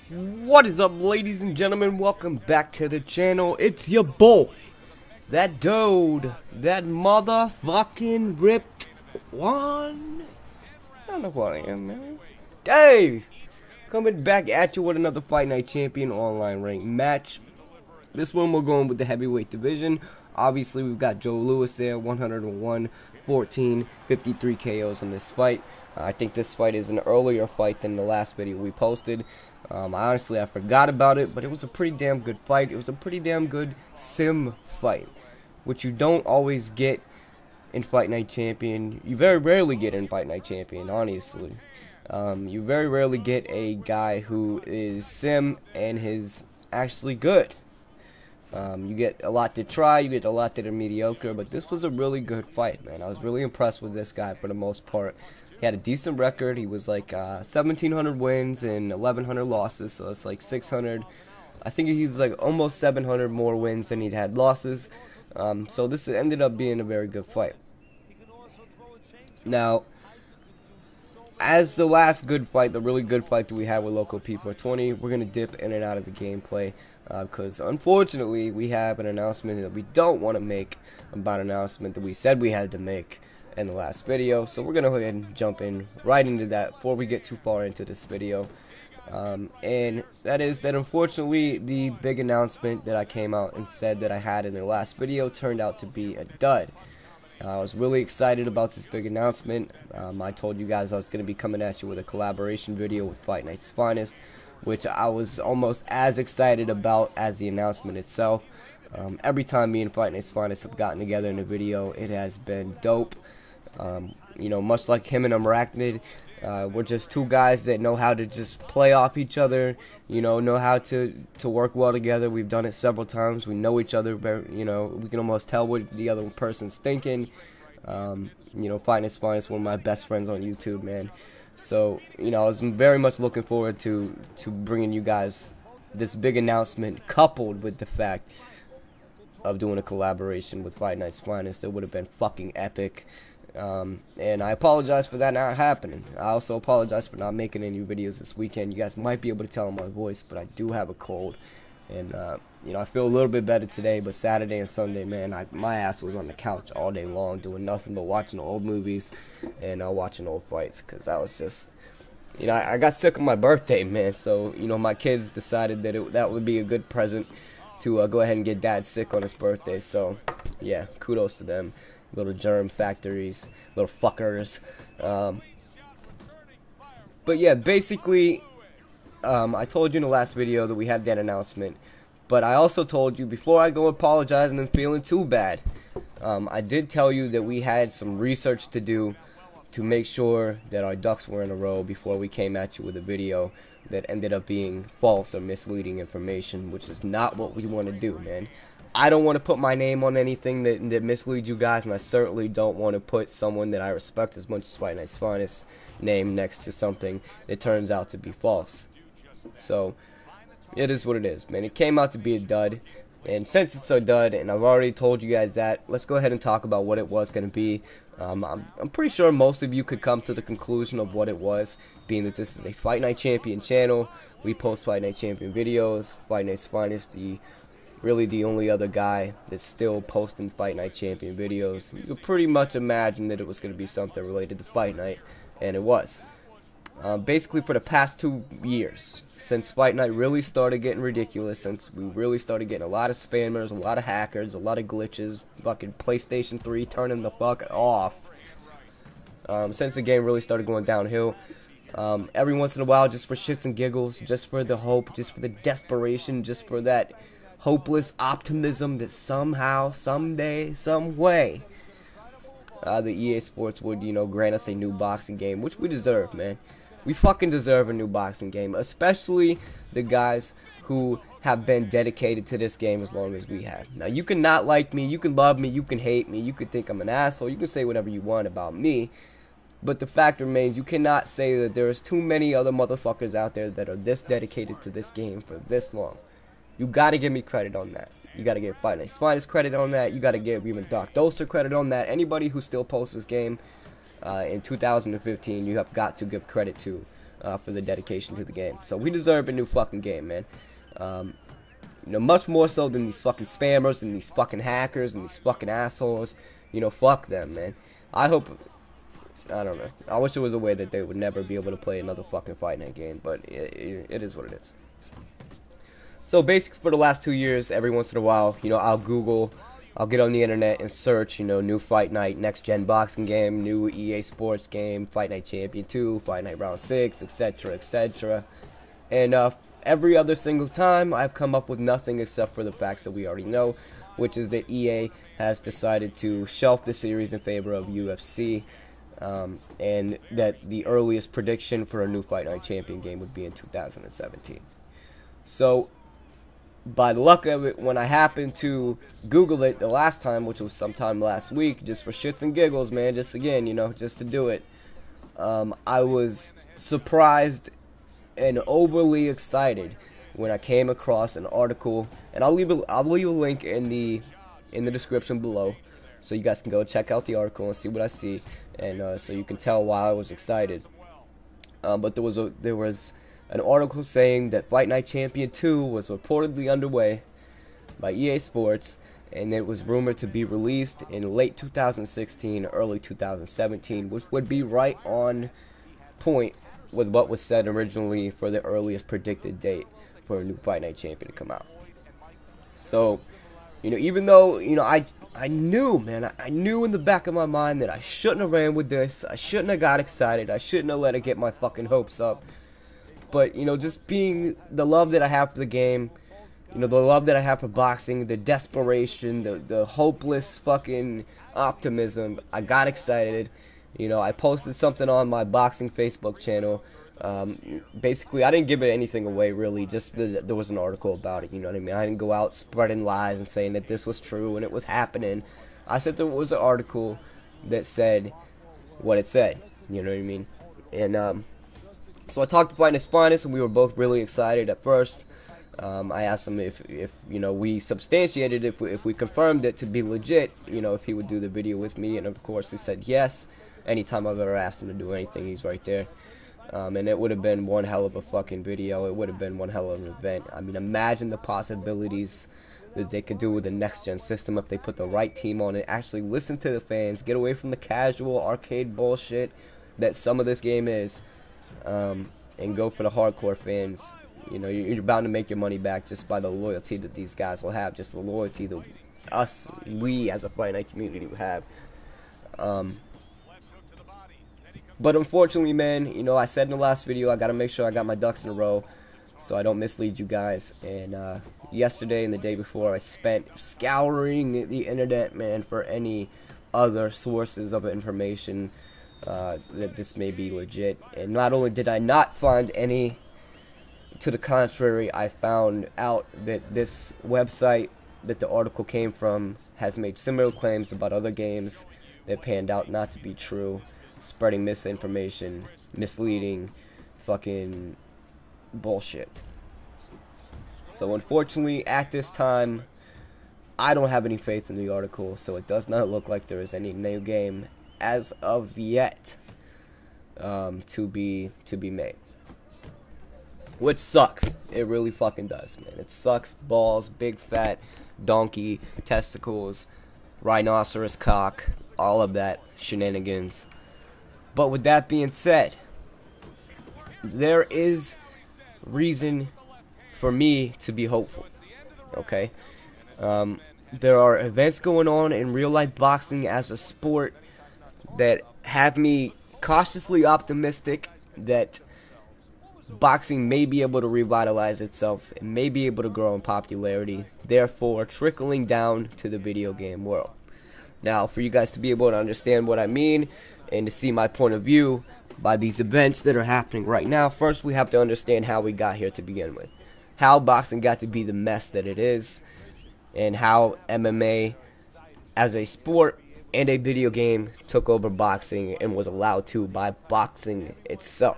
What is up, ladies and gentlemen? Welcome back to the channel. It's your boy, that dude, that motherfucking ripped one. I don't know who I am, man. Dave, coming back at you with another Fight Night Champion online ranked match. This one we're going with the heavyweight division. Obviously, we've got Joe Lewis there, 101, 14, 53 KOs in this fight. I think this fight is an earlier fight than the last video we posted. Honestly, I forgot about it, but it was a pretty damn good fight. It was a pretty damn good sim fight, which you don't always get in Fight Night Champion. You very rarely get in Fight Night Champion, honestly. You very rarely get a guy who is sim and is actually good. You get a lot to try, you get a lot that are mediocre, but this was a really good fight, man. I was really impressed with this guy for the most part. He had a decent record. He was like 1,700 wins and 1,100 losses, so it's like 600. I think he was like almost 700 more wins than he'd had losses. So this ended up being a very good fight. Now, as the last good fight, the really good fight that we had with Local P420, we're going to dip in and out of the gameplay because unfortunately we have an announcement that we don't want to make about an announcement that we said we had to make in the last video. So we're going to go ahead and jump in right into that before we get too far into this video. And that is that unfortunately the big announcement that I came out and said that I had in the last video turned out to be a dud. I was really excited about this big announcement. I told you guys I was going to be coming at you with a collaboration video with Fight Night's Finest, which I was almost as excited about as the announcement itself. Every time me and Fight Night's Finest have gotten together in a video, it has been dope. You know, much like him and Arachnid, we're just two guys that know how to just play off each other, you know how to work well together. We've done it several times. We know each other, you know, we can almost tell what the other person's thinking. You know, Fight Night's Finest, one of my best friends on YouTube, man. So, you know, I was very much looking forward to bringing you guys this big announcement, coupled with the fact of doing a collaboration with Fight Night's Finest. That would have been fucking epic. And I apologize for that not happening. I also apologize for not making any videos this weekend. You guys might be able to tell in my voice, but I do have a cold. And, you know, I feel a little bit better today, but Saturday and Sunday, man, my ass was on the couch all day long doing nothing but watching old movies and watching old fights, because I was just, you know, I got sick on my birthday, man. So, you know, my kids decided that that would be a good present to go ahead and get dad sick on his birthday. So, yeah, kudos to them. Little germ factories, little fuckers. But yeah, basically, I told you in the last video that we had that announcement, but I also told you before I go apologizing and feeling too bad, I did tell you that we had some research to do to make sure that our ducks were in a row before we came at you with a video that ended up being false or misleading information, which is not what we want to do, man. I don't want to put my name on anything that misleads you guys, and I certainly don't want to put someone that I respect as much as Fight Night's Finest name next to something that turns out to be false. So, it is what it is, man. It came out to be a dud, and since it's a dud, and I've already told you guys that, let's go ahead and talk about what it was going to be. I'm pretty sure most of you could come to the conclusion of what it was, being that this is a Fight Night Champion channel. We post Fight Night Champion videos. Fight Night's Finest, really the only other guy that's still posting Fight Night Champion videos. You could pretty much imagine that it was going to be something related to Fight Night, and it was. Basically, for the past 2 years, since Fight Night really started getting ridiculous, since we really started getting a lot of spammers, a lot of hackers, a lot of glitches, fucking PlayStation 3 turning the fuck off, since the game really started going downhill, every once in a while, just for shits and giggles, just for the hope, just for the desperation, just for that hopeless optimism that somehow, someday, some way, the EA Sports would, you know, grant us a new boxing game, which we deserve, man. We fucking deserve a new boxing game, especially the guys who have been dedicated to this game as long as we have. Now, you can not like me, you can love me, you can hate me, you can think I'm an asshole, you can say whatever you want about me, but the fact remains, you cannot say that there's too many other motherfuckers out there that are this dedicated to this game for this long. You gotta give me credit on that. You gotta give Fight Night's Finest credit on that. You gotta give even Doc Doster credit on that. Anybody who still posts this game in 2015, you have got to give credit to for the dedication to the game. So we deserve a new fucking game, man. You know, much more so than these fucking spammers and these fucking hackers and these fucking assholes. You know, fuck them, man. I hope, I don't know. I wish there was a way that they would never be able to play another fucking Fight Night game, but it is what it is. So basically for the last 2 years, every once in a while, you know, I'll get on the internet and search, you know, new Fight Night, next gen boxing game, new EA Sports game, Fight Night Champion 2, Fight Night Round 6, etc., etc. And every other single time, I've come up with nothing except for the facts that we already know, which is that EA has decided to shelf the series in favor of UFC, and that the earliest prediction for a new Fight Night Champion game would be in 2017. So, by the luck of it, when I happened to Google it the last time, which was sometime last week, just for shits and giggles, man, just again, you know, just to do it, I was surprised and overly excited when I came across an article, and I'll leave a link in the description below, so you guys can go check out the article and see what I see, and so you can tell why I was excited. But there was an article saying that Fight Night Champion 2 was reportedly underway by EA Sports, and it was rumored to be released in late 2016, early 2017, which would be right on point with what was said originally for the earliest predicted date for a new Fight Night Champion to come out. So, you know, even though, you know, I knew, man, I knew in the back of my mind that I shouldn't have ran with this, I shouldn't have got excited, I shouldn't have let it get my fucking hopes up. But, you know, just being the love that I have for the game, you know, the love that I have for boxing, the desperation, the hopeless fucking optimism, I got excited. You know, I posted something on my boxing Facebook channel. Basically, I didn't give it anything away, really. Just there was an article about it, you know what I mean? I didn't go out spreading lies and saying that this was true and it was happening. I said there was an article that said what it said, you know what I mean? And, so I talked to Fight Night's Finest, and we were both really excited at first. I asked him if you know, we substantiated, if we confirmed it to be legit, you know, if he would do the video with me, and of course he said yes. Anytime I've ever asked him to do anything, he's right there. And it would have been one hell of a fucking video. It would have been one hell of an event. I mean, imagine the possibilities that they could do with the next-gen system if they put the right team on it, actually listen to the fans, get away from the casual arcade bullshit that some of this game is. And go for the hardcore fans. You know, you're bound to make your money back just by the loyalty that these guys will have, just the loyalty that we as a Fight Night community will have. But unfortunately, man, you know, I said in the last video, I gotta make sure I got my ducks in a row so I don't mislead you guys. And yesterday and the day before, I spent scouring the internet, man, for any other sources of information that this may be legit. And not only did I not find any, to the contrary, I found out that this website that the article came from has made similar claims about other games that panned out not to be true, spreading misinformation, misleading fucking bullshit. So unfortunately, at this time, I don't have any faith in the article, so it does not look like there is any new game as of yet to be made, which sucks. It really fucking does, man. It sucks balls, big fat donkey testicles, rhinoceros cock, all of that shenanigans. But with that being said, there is reason for me to be hopeful. Okay, there are events going on in real life boxing as a sport that have me cautiously optimistic that boxing may be able to revitalize itself and may be able to grow in popularity, therefore trickling down to the video game world. Now, for you guys to be able to understand what I mean and to see my point of view by these events that are happening right now, first we have to understand how we got here to begin with. How boxing got to be the mess that it is, and how MMA as a sport and a video game took over boxing and was allowed to by boxing itself.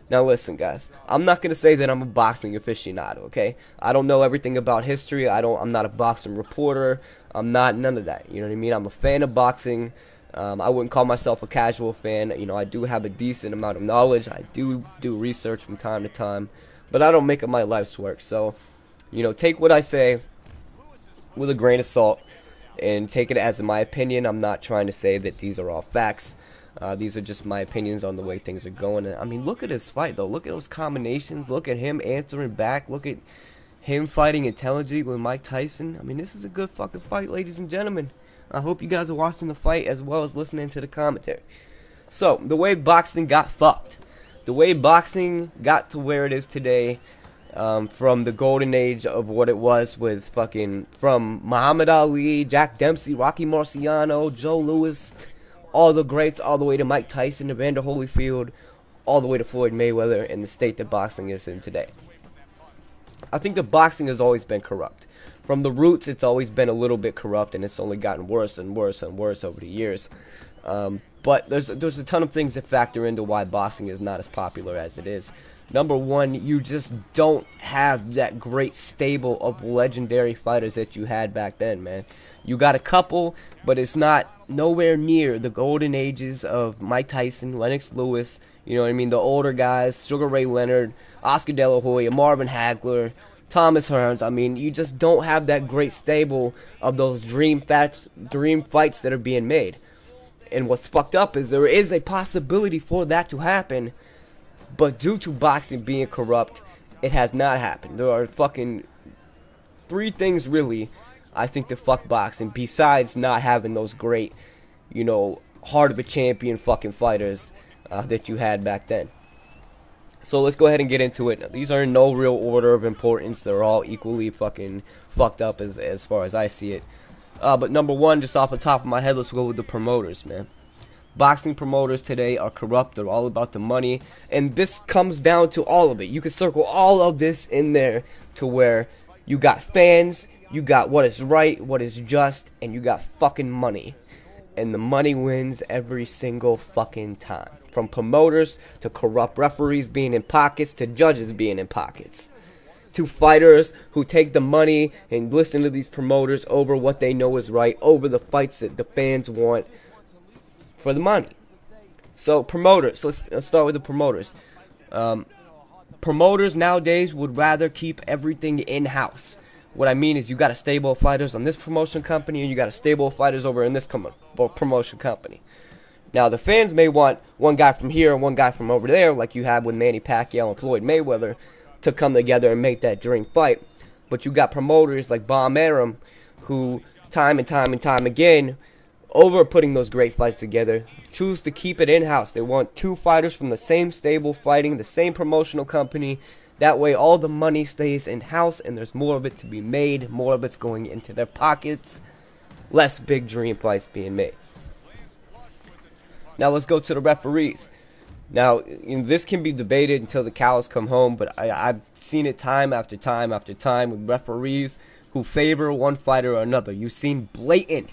Now listen, guys, I'm not going to say that I'm a boxing aficionado, okay? I don't know everything about history. I'm not a boxing reporter. I'm not none of that. You know what I mean? I'm a fan of boxing. I wouldn't call myself a casual fan. You know, I do have a decent amount of knowledge. I do research from time to time, but I don't make it my life's work. So, you know, take what I say with a grain of salt and take it as my opinion. I'm not trying to say that these are all facts. These are just my opinions on the way things are going. And, I mean, look at his fight, though. Look at those combinations. Look at him answering back. Look at him fighting intelligently with Mike Tyson. I mean, this is a good fucking fight, ladies and gentlemen. I hope you guys are watching the fight as well as listening to the commentary. So, the way boxing got fucked. The way boxing got to where it is today, from the golden age of what it was with from Muhammad Ali, Jack Dempsey, Rocky Marciano, Joe Louis, all the greats, all the way to Mike Tyson, Evander Holyfield, all the way to Floyd Mayweather, and the state that boxing is in today. I think that boxing has always been corrupt. From the roots, it's always been a little bit corrupt, and it's only gotten worse and worse and worse over the years. But there's a ton of things that factor into why boxing is not as popular as it is. Number one, you just don't have that great stable of legendary fighters that you had back then, man. You got a couple, but it's nowhere near the golden ages of Mike Tyson, Lennox Lewis, you know what I mean, the older guys, Sugar Ray Leonard, Oscar De La Hoya, Marvin Hagler, Thomas Hearns. I mean, you just don't have that great stable of those dream fights that are being made. And what's fucked up is there is a possibility for that to happen, but due to boxing being corrupt, it has not happened. There are fucking 3 things really, I think, that fuck boxing, besides not having those great, you know, heart of a champion fucking fighters that you had back then. So let's go ahead and get into it. Now, these are in no real order of importance. They're all equally fucking fucked up as far as I see it. But number one, just off the top of my head, let's go with the promoters, man. Boxing promoters today are corrupt. They're all about the money. And this comes down to all of it. You can circle all of this in there to where you got fans, you got what is right, what is just, and you got fucking money. And the money wins every single fucking time. From promoters to corrupt referees being in pockets to judges being in pockets. To fighters who take the money and listen to these promoters over what they know is right, over the fights that the fans want for the money. So promoters, let's start with the promoters. Promoters nowadays would rather keep everything in-house. What I mean is you got a stable of fighters on this promotion company and you got a stable of fighters over in this promotion company. Now, the fans may want one guy from here and one guy from over there, like you had with Manny Pacquiao and Floyd Mayweather, to come together and make that dream fight. But you got promoters like Bob Arum, who time and time again, over putting those great fights together, choose to keep it in-house. They want 2 fighters from the same stable fighting, the same promotional company. That way all the money stays in-house and there's more of it to be made, more of it's going into their pockets, less big dream fights being made. Now let's go to the referees. Now, you know, this can be debated until the cows come home, but I've seen it time after time after time with referees who favor one fighter or another. You've seen blatant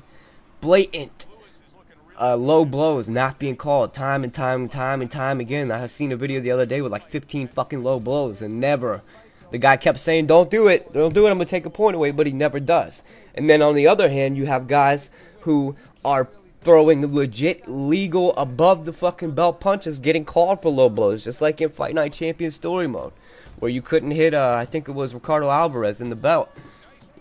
low blows not being called time and time again. I seen a video the other day with like 15 fucking low blows and never. The guy kept saying, don't do it, I'm going to take a point away, but he never does. And then on the other hand, you have guys who are throwing legit, legal, above the fucking belt punches, getting called for low blows, just like in Fight Night Champion story mode, where you couldn't hit, I think it was Ricardo Alvarez in the belt,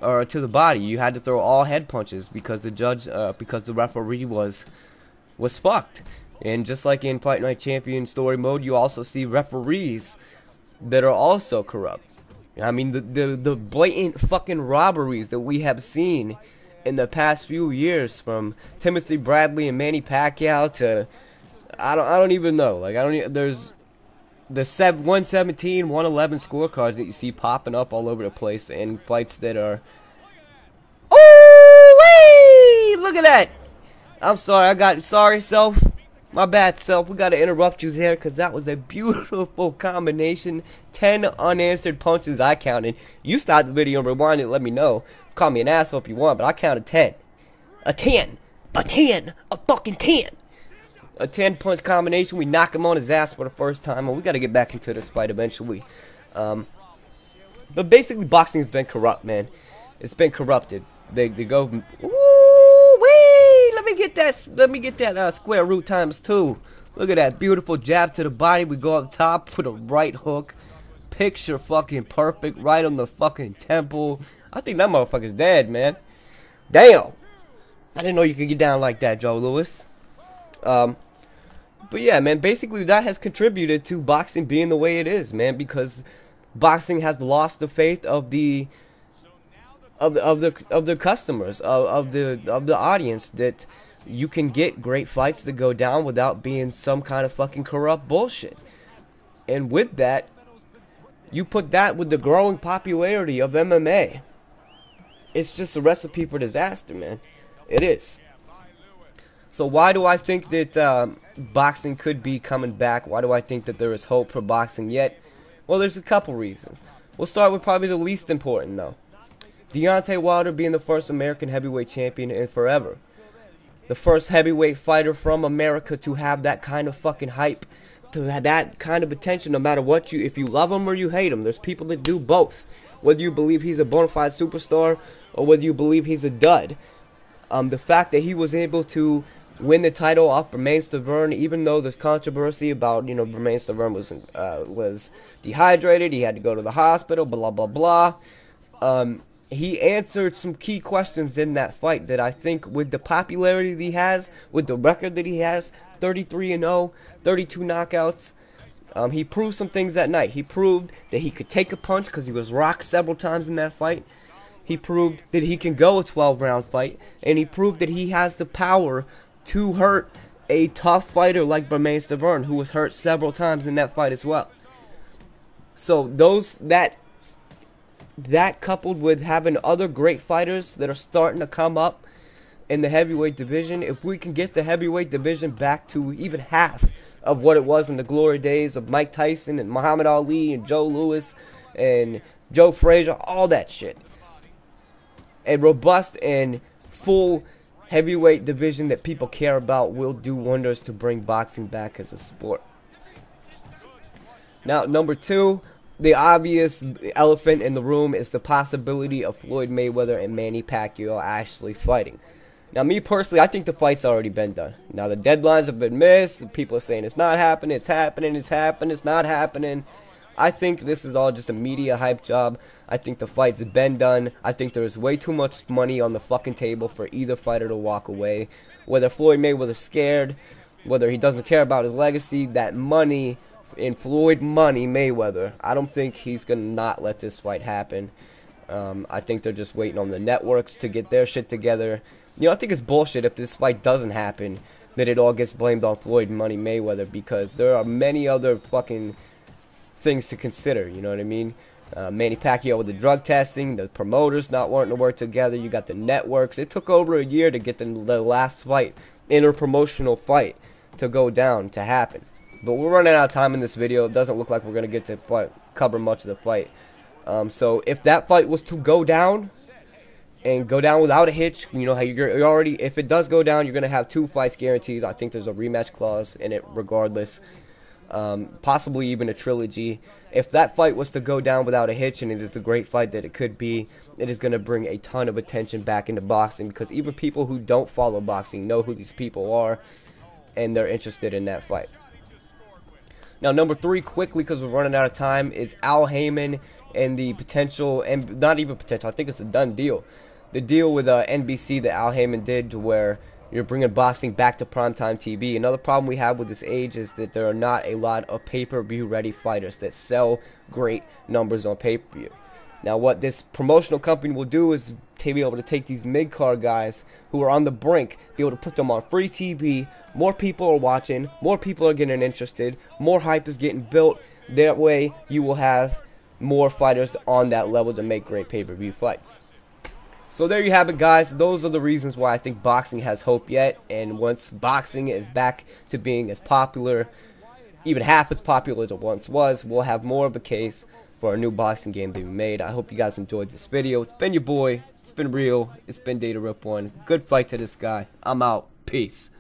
or to the body. You had to throw all head punches because the judge, because the referee was fucked. And just like in Fight Night Champion story mode, you also see referees that are also corrupt. I mean, the blatant fucking robberies that we have seen in the past few years, from Timothy Bradley and Manny Pacquiao to I don't even know. Like, there's the 117, 111 scorecards that you see popping up all over the place in fights that are. Oh, look at that! I'm sorry, sorry, self. My bad, self. We gotta interrupt you there because that was a beautiful combination. 10 unanswered punches I counted. You stop the video and rewind it and let me know. Call me an asshole if you want, but I counted 10. A fucking 10. A 10-punch combination. We knock him on his ass for the first time, and we gotta get back into this fight eventually. But basically, boxing has been corrupt, man. It's been corrupted. They go, ooh, wee, let me get get that square root times 2. Look at that beautiful jab to the body. We go up top, put a right hook. Picture fucking perfect, right on the fucking temple. I think that motherfucker's dead, man. Damn. I didn't know you could get down like that, Joe Louis. But yeah, man, basically that has contributed to boxing being the way it is, man, because boxing has lost the faith of the customers, of the audience, that you can get great fights that go down without being some kind of fucking corrupt bullshit. And with that, you put that with the growing popularity of MMA. It's just a recipe for disaster, man. It is. So why do I think that boxing could be coming back? Why do I think that there is hope for boxing yet? Well, there's a couple reasons. We'll start with probably the least important, though. Deontay Wilder being the first American heavyweight champion in forever. The first heavyweight fighter from America to have that kind of fucking hype, to have that kind of attention, no matter what if you love him or you hate him. There's people that do both. Whether you believe he's a bona fide superstar or whether you believe he's a dud. The fact that he was able to win the title off Bermane Stiverne, even though there's controversy about, Bermane Stiverne was dehydrated, he had to go to the hospital, blah, blah, blah. He answered some key questions in that fight that I think, with the popularity that he has, with the record that he has, 33-0, 32 knockouts, he proved some things that night. He proved that he could take a punch because he was rocked several times in that fight. He proved that he can go a 12-round fight, and he proved that he has the power to hurt a tough fighter like Bermane Stiverne, who was hurt several times in that fight as well. So that coupled with having other great fighters that are starting to come up in the heavyweight division, if we can get the heavyweight division back to even half of what it was in the glory days of Mike Tyson and Muhammad Ali and Joe Louis and Joe Frazier, all that shit, a robust and full heavyweight division that people care about will do wonders to bring boxing back as a sport. Now, number 2, the obvious elephant in the room is the possibility of Floyd Mayweather and Manny Pacquiao actually fighting. Now, me personally, I think the fight's already been done. Now, the deadlines have been missed. People are saying it's not happening, it's happening, it's happening, it's not happening. I think this is all just a media hype job. I think the fight's been done. I think there's way too much money on the fucking table for either fighter to walk away. Whether Floyd Mayweather's scared, whether he doesn't care about his legacy, that money in Floyd Money Mayweather, I don't think he's going to not let this fight happen. I think they're just waiting on the networks to get their shit together. I think it's bullshit if this fight doesn't happen, that it all gets blamed on Floyd Money Mayweather, because there are many other fucking things to consider, you know what I mean? Manny Pacquiao with the drug testing, the promoters not wanting to work together, you got the networks. It took over a year to get the last fight, inter-promotional fight, to go down, to happen. But we're running out of time in this video. It doesn't look like we're going to get to cover much of the fight. So if that fight was to go down, and go down without a hitch, how you're already, if it does go down, you're going to have 2 fights guaranteed. I think there's a rematch clause in it regardless. Possibly even a trilogy. If that fight was to go down without a hitch, and it is a great fight that it could be, it is going to bring a ton of attention back into boxing, because even people who don't follow boxing know who these people are, and they're interested in that fight. Now, number 3, quickly, because we're running out of time, is Al Heyman and the potential, and not even potential, I think it's a done deal. The deal with NBC that Al Heyman did, to where you're bringing boxing back to primetime TV. Another problem we have with this age is that there are not a lot of pay-per-view ready fighters that sell great numbers on pay-per-view. Now, what this promotional company will do is to be able to take these mid-card guys who are on the brink, be able to put them on free TV. More people are watching, more people are getting interested, more hype is getting built. That way, you will have more fighters on that level to make great pay-per-view fights. So there you have it, guys. Those are the reasons why I think boxing has hope yet. And once boxing is back to being as popular, even half as popular as it once was, we'll have more of a case for a new boxing game to be made. I hope you guys enjoyed this video. It's been your boy. It's been real. It's been Data Rip 1. Good fight to this guy. I'm out. Peace.